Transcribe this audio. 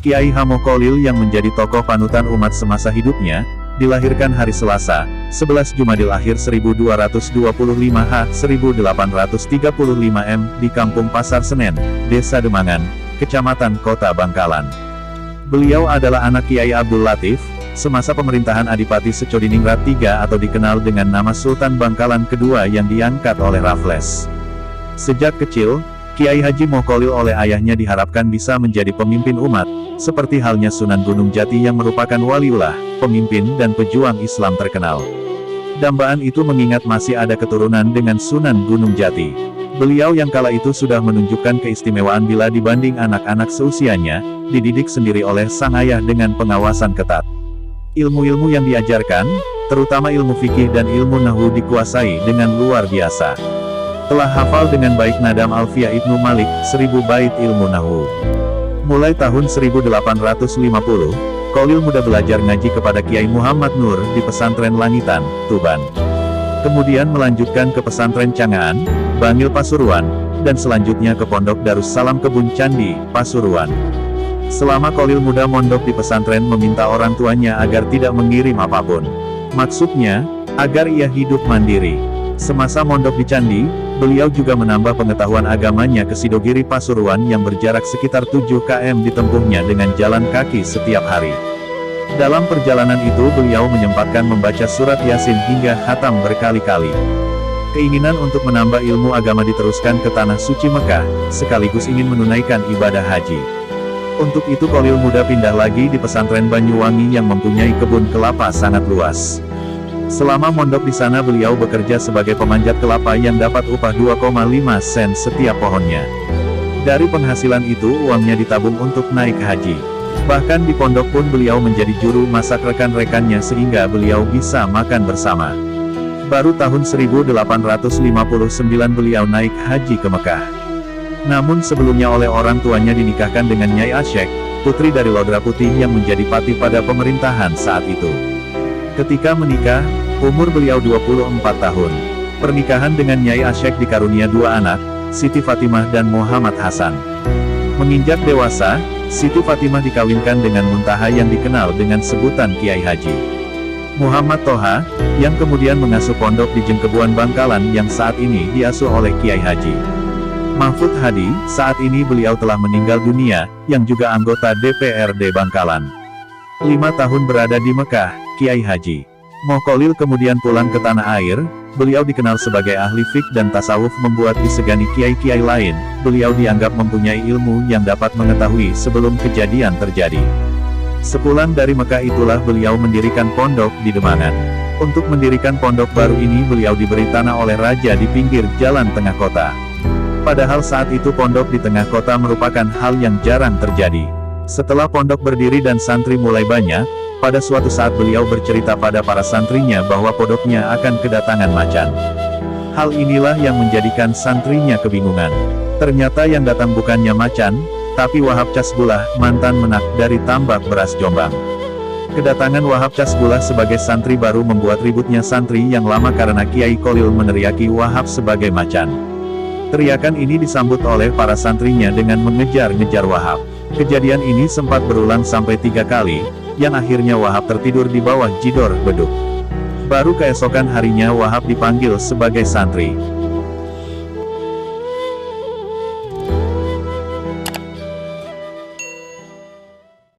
Kiai Hamokholil yang menjadi tokoh panutan umat semasa hidupnya, dilahirkan hari Selasa, 11 Jumadil Akhir 1225 H 1835 M di Kampung Pasar Senen, Desa Demangan, Kecamatan Kota Bangkalan. Beliau adalah anak Kiai Abdul Latif, semasa pemerintahan Adipati Secodiningrat III atau dikenal dengan nama Sultan Bangkalan kedua yang diangkat oleh Raffles. Sejak kecil, Kiai Haji Moukholil oleh ayahnya diharapkan bisa menjadi pemimpin umat, seperti halnya Sunan Gunung Jati yang merupakan waliullah, pemimpin dan pejuang Islam terkenal. Dambaan itu mengingat masih ada keturunan dengan Sunan Gunung Jati. Beliau yang kala itu sudah menunjukkan keistimewaan bila dibanding anak-anak seusianya, dididik sendiri oleh sang ayah dengan pengawasan ketat. Ilmu-ilmu yang diajarkan, terutama ilmu fikih dan ilmu nahwu dikuasai dengan luar biasa. Telah hafal dengan baik Nadam Alfiyah Ibnu Malik, 1000 bait ilmu nahwu. Mulai tahun 1850, Kholil muda belajar ngaji kepada Kiai Muhammad Nur di Pesantren Langitan, Tuban. Kemudian melanjutkan ke Pesantren Cangaan, Bangil Pasuruan, dan selanjutnya ke Pondok Darussalam Kebun Candi, Pasuruan. Selama Kholil muda mondok di pesantren meminta orang tuanya agar tidak mengirim apapun. Maksudnya, agar ia hidup mandiri. Semasa mondok di Candi, beliau juga menambah pengetahuan agamanya ke Sidogiri Pasuruan yang berjarak sekitar 7 km ditempuhnya dengan jalan kaki setiap hari. Dalam perjalanan itu beliau menyempatkan membaca surat Yasin hingga khatam berkali-kali. Keinginan untuk menambah ilmu agama diteruskan ke Tanah Suci Mekah, sekaligus ingin menunaikan ibadah haji. Untuk itu Kholil muda pindah lagi di pesantren Banyuwangi yang mempunyai kebun kelapa sangat luas. Selama mondok di sana beliau bekerja sebagai pemanjat kelapa yang dapat upah 2,5 sen setiap pohonnya. Dari penghasilan itu uangnya ditabung untuk naik haji. Bahkan di pondok pun beliau menjadi juru masak rekan-rekannya sehingga beliau bisa makan bersama. Baru tahun 1859 beliau naik haji ke Mekah. Namun sebelumnya oleh orang tuanya dinikahkan dengan Nyai Asyek, putri dari Lodra Putih yang menjadi patih pada pemerintahan saat itu. Ketika menikah, umur beliau 24 tahun. Pernikahan dengan Nyai Asyek dikarunia 2 anak, Siti Fatimah dan Muhammad Hasan. Menginjak dewasa, Siti Fatimah dikawinkan dengan Muntaha yang dikenal dengan sebutan Kiai Haji. Muhammad Toha, yang kemudian mengasuh pondok di Jengkebuan Bangkalan yang saat ini diasuh oleh Kiai Haji. Mahfud Hadi, saat ini beliau telah meninggal dunia, yang juga anggota DPRD Bangkalan. 5 tahun berada di Mekah, Kiai Haji Moukholil kemudian pulang ke tanah air. Beliau dikenal sebagai ahli fik dan tasawuf membuat disegani kiai-kiai lain. Beliau dianggap mempunyai ilmu yang dapat mengetahui sebelum kejadian terjadi. Sepulang dari Mekah itulah beliau mendirikan pondok di Demangan. Untuk mendirikan pondok baru ini beliau diberi tanah oleh raja di pinggir jalan tengah kota. Padahal saat itu pondok di tengah kota merupakan hal yang jarang terjadi. Setelah pondok berdiri dan santri mulai banyak, pada suatu saat beliau bercerita pada para santrinya bahwa pondoknya akan kedatangan macan. Hal inilah yang menjadikan santrinya kebingungan. Ternyata yang datang bukannya macan, tapi Wahab Casbullah, mantan menak dari Tambak Beras Jombang. Kedatangan Wahab Casbullah sebagai santri baru membuat ributnya santri yang lama karena Kiai Kholil meneriaki Wahab sebagai macan. Teriakan ini disambut oleh para santrinya dengan mengejar-ngejar Wahab. Kejadian ini sempat berulang sampai 3 kali, yang akhirnya Wahab tertidur di bawah jidor beduk. Baru keesokan harinya Wahab dipanggil sebagai santri.